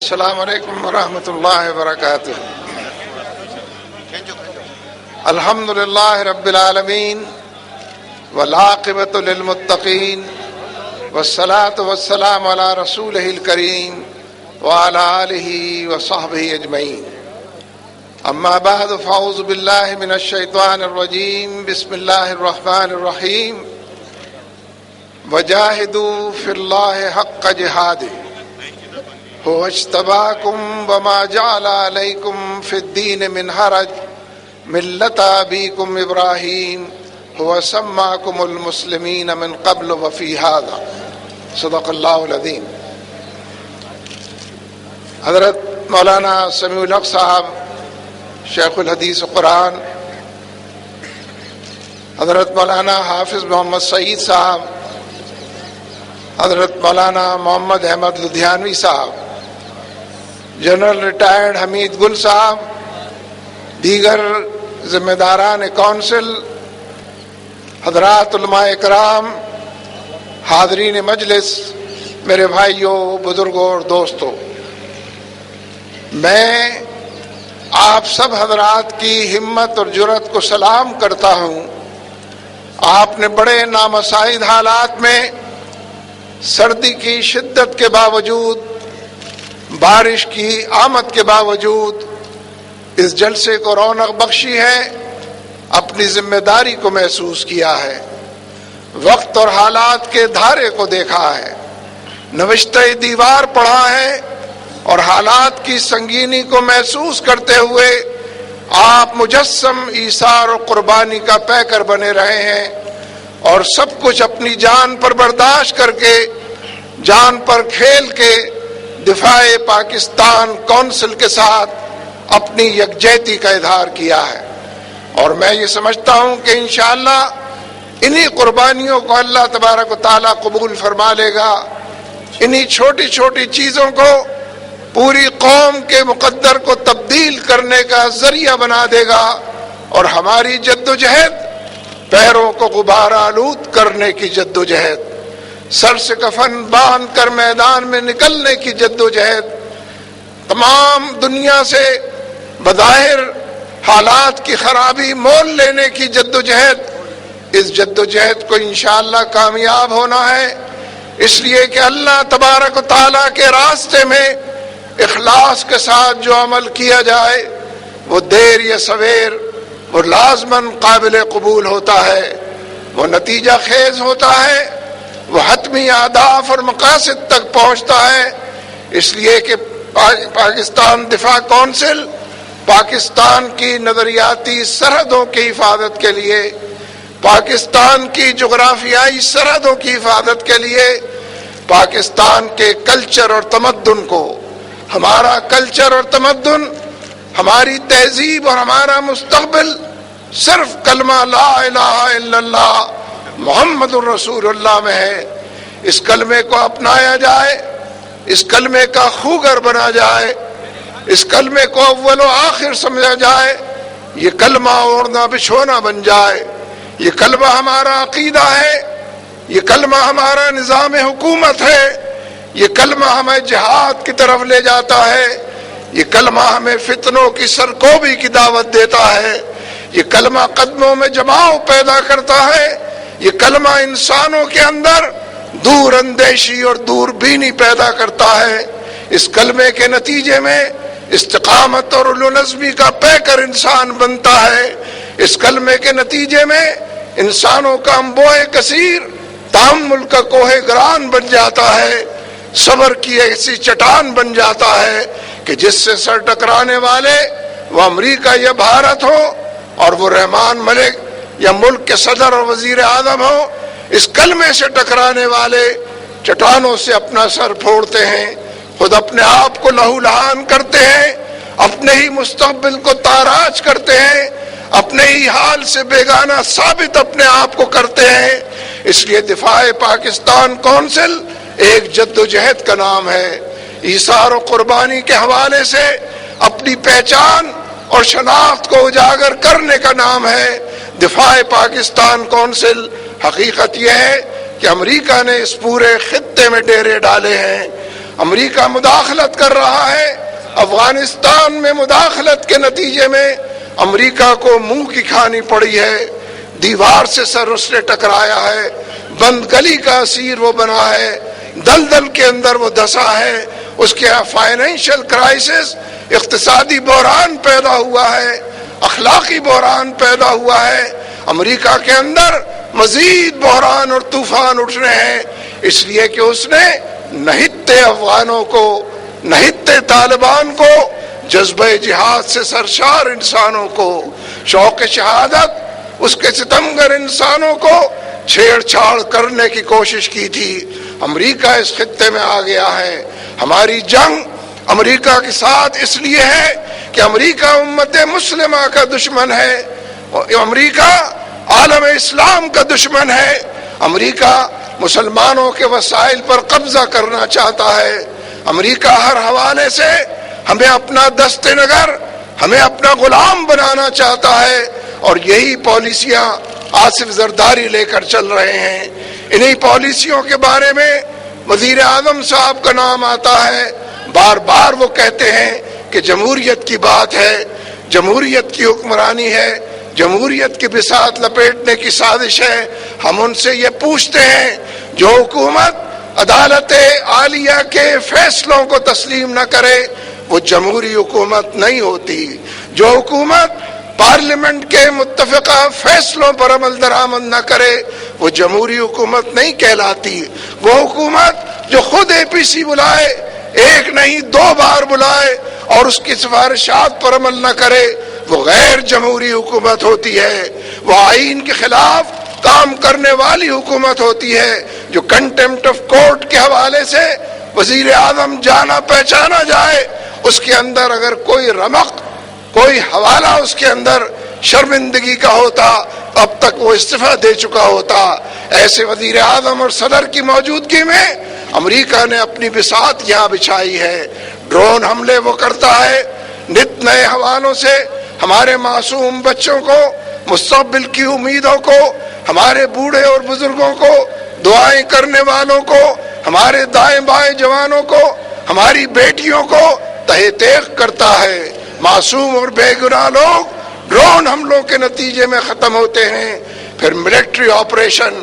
السلام علیکم ورحمۃ اللہ وبرکاتہ۔ الحمد للہ رب العالمین والعاقبۃ للمتقین والصلاۃ والسلام علی رسولہ الکریم وعلی آلہ وصحبہ اجمعین۔ اما بعد فاعوذ باللہ من الشیطان الرجیم، بسم اللہ الرحمن الرحیم۔ وجاہدوا فی اللہ حق جہادہ هو اجتباکم وما جعل علیکم فی الدین من حرج ملۃ ابیکم ابراہیم هو سماکم المسلمین من قبل وفی ھذا، صدق اللہ العظیم۔ حضرت مولانا سمیع الحق صاحب شیخ الحدیث قرآن، حضرت مولانا حافظ محمد سعید صاحب، حضرت مولانا محمد احمد لدھیانوی صاحب، جنرل ریٹائرڈ حمید گل صاحب، دیگر ذمہ داران کونسل، حضرات علماء اکرام، حاضرین مجلس، میرے بھائیوں، بزرگوں اور دوستوں، میں آپ سب حضرات کی ہمت اور جرأت کو سلام کرتا ہوں۔ آپ نے بڑے نامساعد حالات میں سردی کی شدت کے باوجود، بارش کی آمد کے باوجود اس جلسے کو رونق بخشی ہے، اپنی ذمہ داری کو محسوس کیا ہے، وقت اور حالات کے دھارے کو دیکھا ہے، نوشتہ دیوار پڑھا ہے اور حالات کی سنگینی کو محسوس کرتے ہوئے آپ مجسم ایثار و قربانی کا پیکر بنے رہے ہیں، اور سب کچھ اپنی جان پر برداشت کر کے، جان پر کھیل کے دفاع پاکستان کونسل کے ساتھ اپنی یکجہتی کا اظہار کیا ہے۔ اور میں یہ سمجھتا ہوں کہ انشاءاللہ انہی قربانیوں کو اللہ تبارک و تعالیٰ قبول فرما لے گا، انہی چھوٹی چھوٹی چیزوں کو پوری قوم کے مقدر کو تبدیل کرنے کا ذریعہ بنا دے گا، اور ہماری جدوجہد، پیروں کو غبار آلود کرنے کی جدوجہد، سر سے کفن باندھ کر میدان میں نکلنے کی جدوجہد، تمام دنیا سے بظاہر حالات کی خرابی مول لینے کی جدوجہد، اس جدوجہد کو انشاءاللہ کامیاب ہونا ہے۔ اس لیے کہ اللہ تبارک و تعالیٰ کے راستے میں اخلاص کے ساتھ جو عمل کیا جائے وہ دیر یا سویر وہ لازماً قابل قبول ہوتا ہے، وہ نتیجہ خیز ہوتا ہے، وہ حتمی اہداف اور مقاصد تک پہنچتا ہے۔ اس لیے کہ پاکستان دفاع کونسل پاکستان کی نظریاتی سرحدوں کی حفاظت کے لیے، پاکستان کی جغرافیائی سرحدوں کی حفاظت کے لیے، پاکستان کے کلچر اور تمدن کو، ہمارا کلچر اور تمدن، ہماری تہذیب اور ہمارا مستقبل صرف کلمہ لا الہ الا اللہ محمد الرسول اللہ میں ہے۔ اس کلمے کو اپنایا جائے، اس کلمے کا خوگر بنا جائے، اس کلمے کو اول و آخر سمجھا جائے، یہ کلمہ اوڑھنا بچھونا بن جائے، یہ کلمہ ہمارا عقیدہ ہے، یہ کلمہ ہمارا نظام حکومت ہے، یہ کلمہ ہمیں جہاد کی طرف لے جاتا ہے، یہ کلمہ ہمیں فتنوں کی سرکوبی کی دعوت دیتا ہے، یہ کلمہ قدموں میں جماؤ پیدا کرتا ہے، یہ کلمہ انسانوں کے اندر دور اندیشی اور دور بینی پیدا کرتا ہے۔ اس کلمے کے نتیجے میں استقامت اور علو نظمی کا پیکر انسان بنتا ہے۔ اس کلمے کے نتیجے میں انسانوں کا انبوئے کثیر تحمل کا کوہ گران بن جاتا ہے، صبر کی ایسی چٹان بن جاتا ہے کہ جس سے سر ٹکرانے والے وہ امریکہ یا بھارت ہو، اور وہ رحمان ملک یا ملک کے صدر اور وزیر اعظم ہو، اس کلمے سے ٹکرانے والے چٹانوں سے اپنا سر پھوڑتے ہیں، خود اپنے آپ کو لہو لہان کرتے ہیں، اپنے ہی مستقبل کو تاراج کرتے ہیں، اپنے ہی حال سے بیگانہ ثابت اپنے آپ کو کرتے ہیں۔ اس لیے دفاع پاکستان کونسل ایک جدوجہد کا نام ہے، ایثار و قربانی کے حوالے سے اپنی پہچان اور شناخت کو اجاگر کرنے کا نام ہے دفاع پاکستان کونسل۔ حقیقت یہ ہے کہ امریکہ نے اس پورے خطے میں ڈیرے ڈالے ہیں، امریکہ مداخلت کر رہا ہے۔ افغانستان میں مداخلت کے نتیجے میں امریکہ کو منہ کی کھانی پڑی ہے، دیوار سے سر اس نے ٹکرایا ہے، بند گلی کا اسیر وہ بنا ہے، دلدل کے اندر وہ دھسا ہے، اس کے فائنینشیل کرائسس، اقتصادی بحران پیدا ہوا ہے، اخلاقی بحران پیدا ہوا ہے۔ امریکہ کے اندر مزید بحران اور طوفان اٹھ رہے ہیں، اس لیے کہ اس نے نہتے افغانوں کو، نہتے طالبان کو، جذبہ جہاد سے سرشار انسانوں کو، شوق شہادت اس کے ستمگر انسانوں کو چھیڑ چھاڑ کرنے کی کوشش کی تھی۔ امریکہ اس خطے میں آ گیا ہے۔ ہماری جنگ امریکہ کے ساتھ اس لیے ہے کہ امریکہ امت مسلمہ کا دشمن ہے، امریکہ عالم اسلام کا دشمن ہے، امریکہ مسلمانوں کے وسائل پر قبضہ کرنا چاہتا ہے، امریکہ ہر حوالے سے ہمیں اپنا دست نگر، ہمیں اپنا غلام بنانا چاہتا ہے، اور یہی پالیسیاں آصف زرداری لے کر چل رہے ہیں۔ انہی پالیسیوں کے بارے میں وزیر اعظم صاحب کا نام آتا ہے، بار بار وہ کہتے ہیں کہ جمہوریت کی بات ہے، جمہوریت کی حکمرانی ہے، جمہوریت کی بساط لپیٹنے کی سازش ہے۔ ہم ان سے یہ پوچھتے ہیں، جو حکومت عدالت عالیہ کے فیصلوں کو تسلیم نہ کرے وہ جمہوری حکومت نہیں ہوتی، جو حکومت پارلیمنٹ کے متفقہ فیصلوں پر عمل درآمد نہ کرے وہ جمہوری حکومت نہیں کہلاتی، وہ حکومت جو خود اے پی سی بلائے، ایک نہیں 2 بار بلائے، اور اس کی سفارشات پر عمل نہ کرے وہ غیر جمہوری حکومت ہوتی ہے، وہ آئین کے خلاف کام کرنے والی حکومت ہوتی ہے، جو کنٹمپٹ آف کورٹ کے حوالے سے وزیر اعظم جانا پہچانا جائے، اس کے اندر اگر کوئی رمق، کوئی حوالہ اس کے اندر شرمندگی کا ہوتا اب تک وہ استعفیٰ دے چکا ہوتا۔ ایسے وزیر اعظم اور صدر کی موجودگی میں امریکہ نے اپنی بساط یہاں بچھائی ہے۔ ڈرون حملے وہ کرتا ہے، نت نئے حوالوں سے ہمارے معصوم بچوں کو، مستقبل کی امیدوں کو، ہمارے بوڑھے اور بزرگوں کو، دعائیں کرنے والوں کو، ہمارے دائیں بائیں جوانوں کو، ہماری بیٹیوں کو تہہ تیغ کرتا ہے۔ معصوم اور بے گناہ لوگ ڈرون حملوں کے نتیجے میں ختم ہوتے ہیں۔ پھر ملٹری آپریشن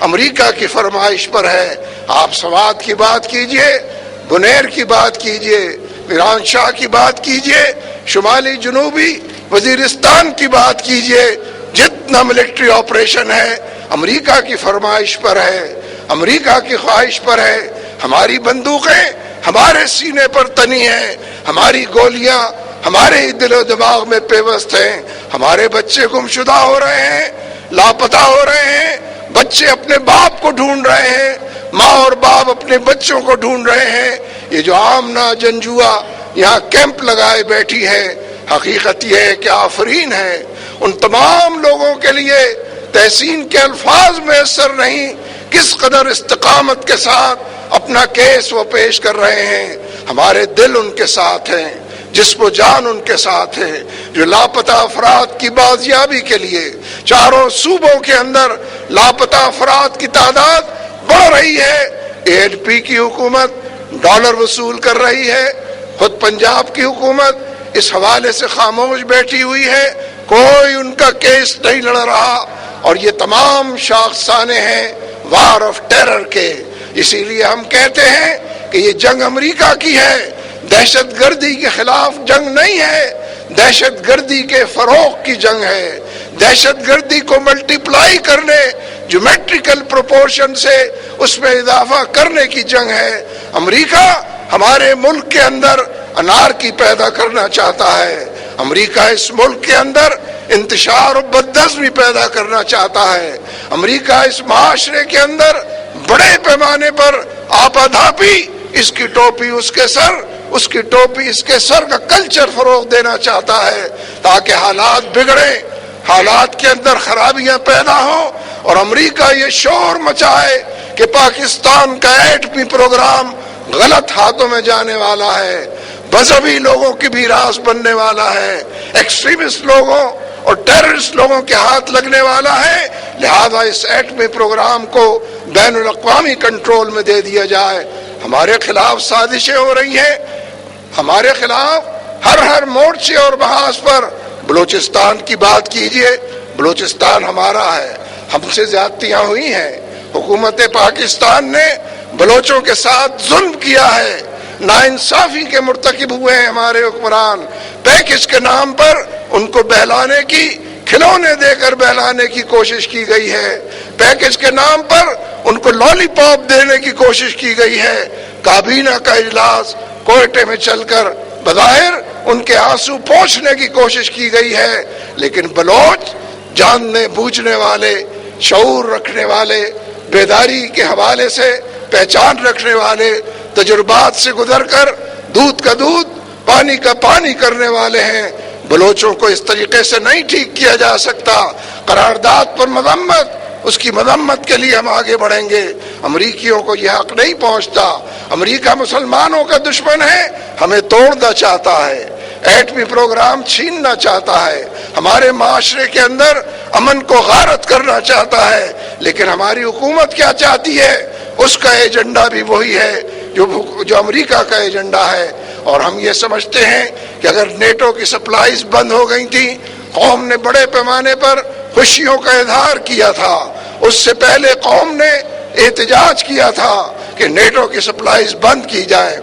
امریکہ کی فرمائش پر ہے۔ آپ سوات کی بات کیجئے، بنیر کی بات کیجئے، میران شاہ کی بات کیجئے، شمالی جنوبی وزیرستان کی بات کیجئے، جتنا ملٹری آپریشن ہے امریکہ کی فرمائش پر ہے، امریکہ کی خواہش پر ہے۔ ہماری بندوقیں ہمارے سینے پر تنی ہیں، ہماری گولیاں ہمارے ہی دل و دماغ میں پیوست ہیں، ہمارے بچے گمشدہ ہو رہے ہیں، لاپتہ ہو رہے ہیں، بچے اپنے باپ کو ڈھونڈ رہے ہیں، ماں اور باپ اپنے بچوں کو ڈھونڈ رہے ہیں۔ یہ جو آمنہ جنجوا یہاں کیمپ لگائے بیٹھی ہے، حقیقت یہ ہے کہ آفرین ہے ان تمام لوگوں کے لیے، تحسین کے الفاظ میسر نہیں کس قدر استقامت کے ساتھ اپنا کیس وہ پیش کر رہے ہیں۔ ہمارے دل ان کے ساتھ ہیں، جسم و جان ان کے ساتھ ہے، جو لاپتہ افراد کی بازیابی کے لیے چاروں صوبوں کے اندر لاپتہ افراد کی تعداد بڑھ رہی ہے۔ ایل پی کی حکومت ڈالر وصول کر رہی ہے، خود پنجاب کی حکومت اس حوالے سے خاموش بیٹھی ہوئی ہے، کوئی ان کا کیس نہیں لڑ رہا، اور یہ تمام شاخسانے ہیں وار آف ٹیرر کے۔ اسی لیے ہم کہتے ہیں کہ یہ جنگ امریکہ کی ہے، دہشت گردی کے خلاف جنگ نہیں ہے، دہشت گردی کے فروغ کی جنگ ہے، دہشت گردی کو ملٹی پلائی کرنے، جیومیٹریکل پروپورشن سے اس میں اضافہ کرنے کی جنگ ہے۔ امریکہ ہمارے ملک کے اندر انارکی پیدا کرنا چاہتا ہے، امریکہ اس ملک کے اندر انتشار و بدنظمی پیدا کرنا چاہتا ہے، امریکہ اس معاشرے کے اندر بڑے پیمانے پر آپا دھاپی، اس کی ٹوپی اس کے سر، اس کی ٹوپی اس کے سر کا کلچر فروغ دینا چاہتا ہے، تاکہ حالات بگڑیں، حالات کے اندر خرابیاں پیدا ہوں، اور امریکہ یہ شور مچائے کہ پاکستان کا ایٹمی پروگرام غلط ہاتھوں میں جانے والا ہے، مذہبی لوگوں کی بھی راس بننے والا ہے، ایکسٹریمسٹ لوگوں اور ٹیررسٹ لوگوں کے ہاتھ لگنے والا ہے، لہذا اس ایٹمی پروگرام کو بین الاقوامی کنٹرول میں دے دیا جائے۔ ہمارے خلاف سازشیں ہو رہی ہیں، ہمارے خلاف ہر مورچے اور محاذ پر۔ بلوچستان کی بات کیجئے، بلوچستان ہمارا ہے، ہم سے زیادتیاں ہوئی ہیں، حکومت پاکستان نے بلوچوں کے ساتھ ظلم کیا ہے، ناانصافی کے مرتکب ہوئے ہیں ہمارے حکمران۔ پیکج کے نام پر ان کو بہلانے کی، کھلونے دے کر بہلانے کی کوشش کی گئی ہے، پیکج کے نام پر ان کو لالی پاپ دینے کی کوشش کی گئی ہے۔ کابینہ کا اجلاس کوئٹے میں چل کر بظاہر ان کے آنسو پوچھنے کی کوشش کی گئی ہے، لیکن بلوچ جاننے بوجھنے والے، شعور رکھنے والے، بیداری کے حوالے سے پہچان رکھنے والے، تجربات سے گزر کر دودھ کا دودھ پانی کا پانی کرنے والے ہیں۔ بلوچوں کو اس طریقے سے نہیں ٹھیک کیا جا سکتا۔ قرارداد پر مذمت، اس کی مذمت کے لیے ہم آگے بڑھیں گے۔ امریکیوں کو یہ حق نہیں پہنچتا، امریکہ مسلمانوں کا دشمن ہے، ہمیں توڑنا چاہتا ہے، ایٹمی پروگرام چھیننا چاہتا ہے، ہمارے معاشرے کے اندر امن کو غارت کرنا چاہتا ہے، لیکن ہماری حکومت کیا چاہتی ہے؟ اس کا ایجنڈا بھی وہی ہے جو امریکہ کا ایجنڈا ہے۔ اور ہم یہ سمجھتے ہیں کہ اگر نیٹو کی سپلائیز بند ہو گئی تھی، قوم نے بڑے پیمانے پر خوشیوں کا اظہار کیا تھا، اس سے پہلے قوم نے احتجاج کیا تھا کہ نیٹو کی سپلائیز بند کی جائے۔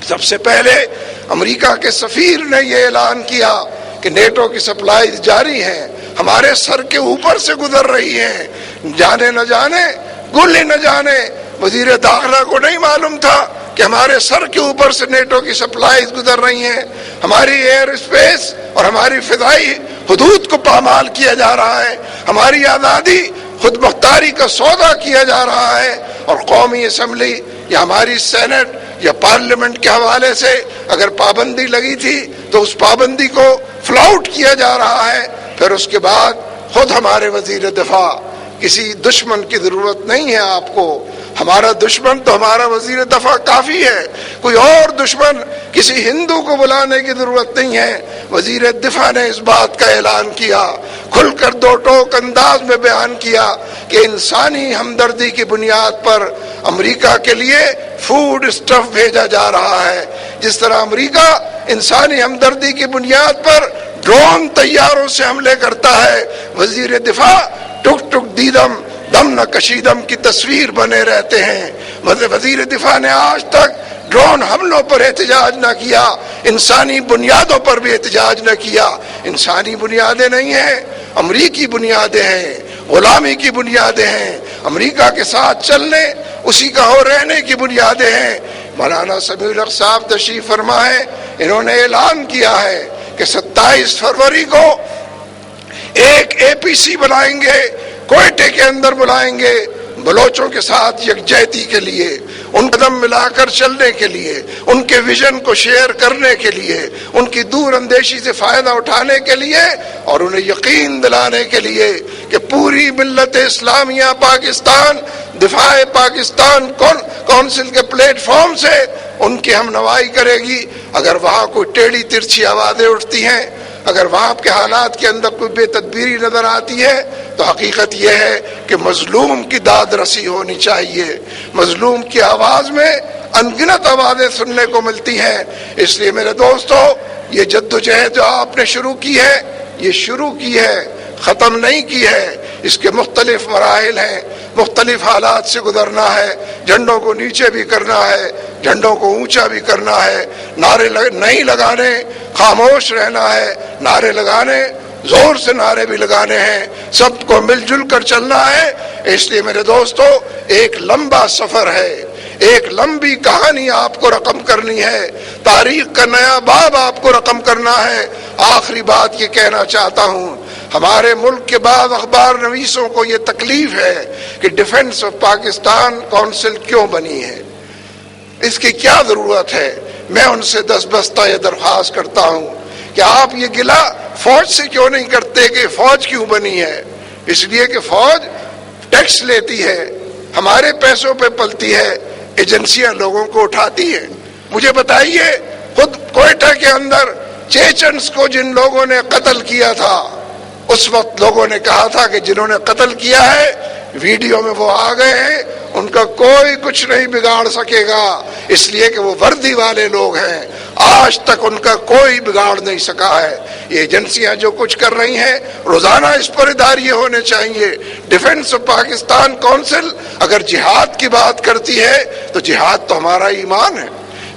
سب سے پہلے امریکہ کے سفیر نے یہ اعلان کیا کہ نیٹو کی سپلائیز جاری ہیں، ہمارے سر کے اوپر سے گزر رہی ہیں، جانے نہ جانے گل ہی نہ جانے وزیر داخلہ کو نہیں معلوم تھا کہ ہمارے سر کے اوپر سے نیٹو کی سپلائیز گزر رہی ہیں، ہماری ایئر اسپیس اور ہماری فضائی حدود کو پامال کیا جا رہا ہے، ہماری آزادی خود مختاری کا سودا کیا جا رہا ہے، اور قومی اسمبلی یا ہماری سینٹ یا پارلیمنٹ کے حوالے سے اگر پابندی لگی تھی تو اس پابندی کو فلاؤٹ کیا جا رہا ہے۔ پھر اس کے بعد خود ہمارے وزیر دفاع، کسی دشمن کی ضرورت نہیں ہے آپ کو، ہمارا دشمن تو ہمارا وزیر دفاع کافی ہے، کوئی اور دشمن کسی ہندو کو بلانے کی ضرورت نہیں ہے۔ وزیر دفاع نے اس بات کا اعلان کیا، کھل کر دو ٹوک انداز میں بیان کیا کہ انسانی ہمدردی کی بنیاد پر امریکہ کے لیے فوڈ اسٹف بھیجا جا رہا ہے، جس طرح امریکہ انسانی ہمدردی کی بنیاد پر ڈرون طیاروں سے حملے کرتا ہے، وزیر دفاع ٹک ٹک دیدم دم نہ کشیدم کی تصویر بنے رہتے ہیں۔ وزیر دفاع نے آج تک ڈرون حملوں پر احتجاج نہ کیا، انسانی بنیادوں پر بھی احتجاج نہ کیا۔ انسانی بنیادیں نہیں ہیں، امریکی بنیادیں ہیں، غلامی کی بنیادیں ہیں، امریکہ کے ساتھ چلنے، اسی کا ہو رہنے کی بنیادیں ہیں۔ مولانا سمیع الحق صاحب تشریف فرما ہے، انہوں نے اعلان کیا ہے کہ 27 فروری کو ایک اے پی سی بنائیں گے، کوئٹے کے اندر بلائیں گے، بلوچوں کے ساتھ یکجہتی کے لیے، ان قدم ملا کر چلنے کے لیے، ان کے ویژن کو شیئر کرنے کے لیے، ان کی دور اندیشی سے فائدہ اٹھانے کے لیے، اور انہیں یقین دلانے کے لیے کہ پوری ملت اسلامیہ پاکستان دفاع پاکستان کونسل کے پلیٹ فارم سے ان کی ہم نوائی کرے گی۔ اگر وہاں کوئی ٹیڑھی ترچھی آوازیں اٹھتی ہیں، اگر وہاں کے حالات کے اندر کوئی بے تدبیری نظر آتی ہے، تو حقیقت یہ ہے کہ مظلوم کی داد رسی ہونی چاہیے، مظلوم کی آواز میں انگنت آوازیں سننے کو ملتی ہیں۔ اس لیے میرے دوستو، یہ جدوجہد جو آپ نے شروع کی ہے، یہ شروع کی ہے، ختم نہیں کی ہے، اس کے مختلف مراحل ہیں، مختلف حالات سے گزرنا ہے، جھنڈوں کو نیچے بھی کرنا ہے، جھنڈوں کو اونچا بھی کرنا ہے، نعرے نہیں لگانے، خاموش رہنا ہے، نعرے لگانے، زور سے نعرے بھی لگانے ہیں، سب کو مل جل کر چلنا ہے۔ اس لیے میرے دوستو، ایک لمبا سفر ہے، ایک لمبی کہانی آپ کو رقم کرنی ہے، تاریخ کا نیا باب آپ کو رقم کرنا ہے۔ آخری بات یہ کہنا چاہتا ہوں، ہمارے ملک کے بعض اخبار نویسوں کو یہ تکلیف ہے کہ ڈیفنس آف پاکستان کونسل کیوں بنی ہے، اس کی کیا ضرورت ہے۔ میں ان سے دستبستہ یہ درخواست کرتا ہوں کہ آپ یہ گلہ فوج سے کیوں نہیں کرتے کہ فوج کیوں بنی ہے؟ اس لیے کہ فوج ٹیکس لیتی ہے، ہمارے پیسوں پہ پلتی ہے، ایجنسیاں لوگوں کو اٹھاتی ہیں۔ مجھے بتائیے، خود کوئٹہ کے اندر چیچنس کو جن لوگوں نے قتل کیا تھا، اس وقت لوگوں نے کہا تھا کہ جنہوں نے قتل کیا ہے ویڈیو میں وہ آ گئے ہیں، ان کا کوئی کچھ نہیں بگاڑ سکے گا، اس لیے کہ وہ وردی والے لوگ ہیں، آج تک ان کا کوئی بگاڑ نہیں سکا ہے۔ یہ ایجنسیاں جو کچھ کر رہی ہیں روزانہ اس پر ادارے ہونے چاہیے۔ ڈیفنس آف پاکستان کونسل اگر جہاد کی بات کرتی ہے تو جہاد تو ہمارا ایمان ہے،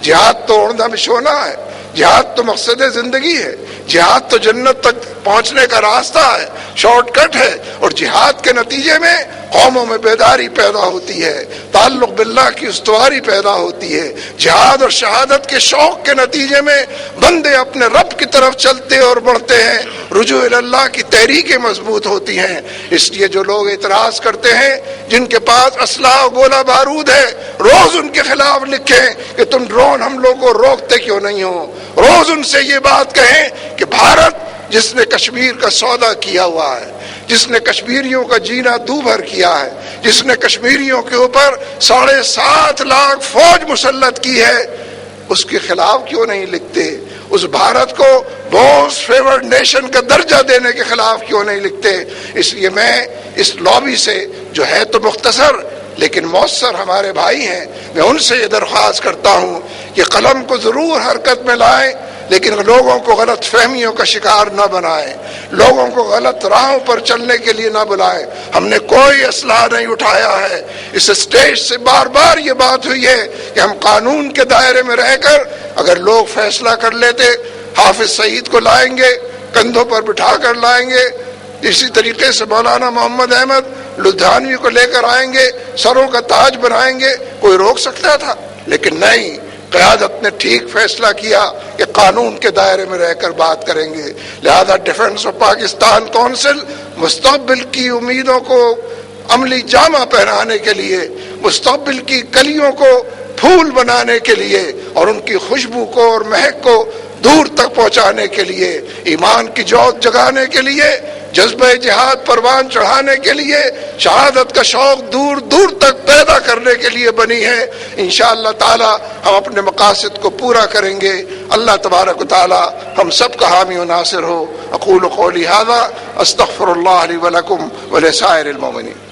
جہاد تو اوڑھنا بچھونا ہے، جہاد تو مقصد زندگی ہے، جہاد تو جنت تک پہنچنے کا راستہ ہے، شارٹ کٹ ہے، اور جہاد کے نتیجے میں قوموں میں بیداری پیدا ہوتی ہے، تعلق باللہ کی استواری پیدا ہوتی ہے، جہاد اور شہادت کے شوق کے نتیجے میں بندے اپنے رب کی طرف چلتے اور بڑھتے ہیں، رجوع اللہ کی تحریکیں مضبوط ہوتی ہیں۔ اس لیے جو لوگ اعتراض کرتے ہیں، جن کے پاس اسلحہ و گولہ بارود ہے، روز ان کے خلاف لکھیں کہ تم ڈرون حملوں کو روکتے کیوں نہیں ہو، روز ان سے یہ بات کہیں کہ بھارت جس نے کشمیر کا سودا کیا ہوا ہے، جس نے کشمیریوں کا جینا دوبھر کیا ہے، جس نے کشمیریوں کے اوپر 7.5 لاکھ فوج مسلط کی ہے، اس کے خلاف کیوں نہیں لکھتے؟ اس بھارت کو موسٹ فیورڈ نیشن کا درجہ دینے کے خلاف کیوں نہیں لکھتے؟ اس لیے میں اس لابی سے، جو ہے تو مختصر لیکن مؤثر ہمارے بھائی ہیں، میں ان سے یہ درخواست کرتا ہوں کہ قلم کو ضرور حرکت میں لائیں، لیکن لوگوں کو غلط فہمیوں کا شکار نہ بنائیں، لوگوں کو غلط راہوں پر چلنے کے لیے نہ بلائیں۔ ہم نے کوئی اسلحہ نہیں اٹھایا ہے، اس اسٹیج سے بار بار یہ بات ہوئی ہے کہ ہم قانون کے دائرے میں رہ کر اگر لوگ فیصلہ کر لیتے، حافظ سعید کو لائیں گے، کندھوں پر بٹھا کر لائیں گے، اسی طریقے سے مولانا محمد احمد لدھیانوی کو لے کر آئیں گے، سروں کا تاج بنائیں گے، کوئی روک سکتا تھا؟ لیکن نہیں، قیادت نے ٹھیک فیصلہ کیا کہ قانون کے دائرے میں رہ کر بات کریں گے۔ لہذا ڈیفنس آف پاکستان کونسل مستقبل کی امیدوں کو عملی جامہ پہنانے کے لیے، مستقبل کی کلیوں کو پھول بنانے کے لیے اور ان کی خوشبو کو اور مہک کو دور تک پہنچانے کے لیے، ایمان کی جوت جگانے کے لیے، جذبہ جہاد پروان چڑھانے کے لیے، شہادت کا شوق دور دور تک پیدا کرنے کے لیے بنی ہے۔ انشاءاللہ تعالی ہم اپنے مقاصد کو پورا کریں گے۔ اللہ تبارک و تعالی ہم سب کا حامی و ناصر ہو۔ اقول قولی ھذا استغفر اللہ لی ولکم ولسائر المؤمنین۔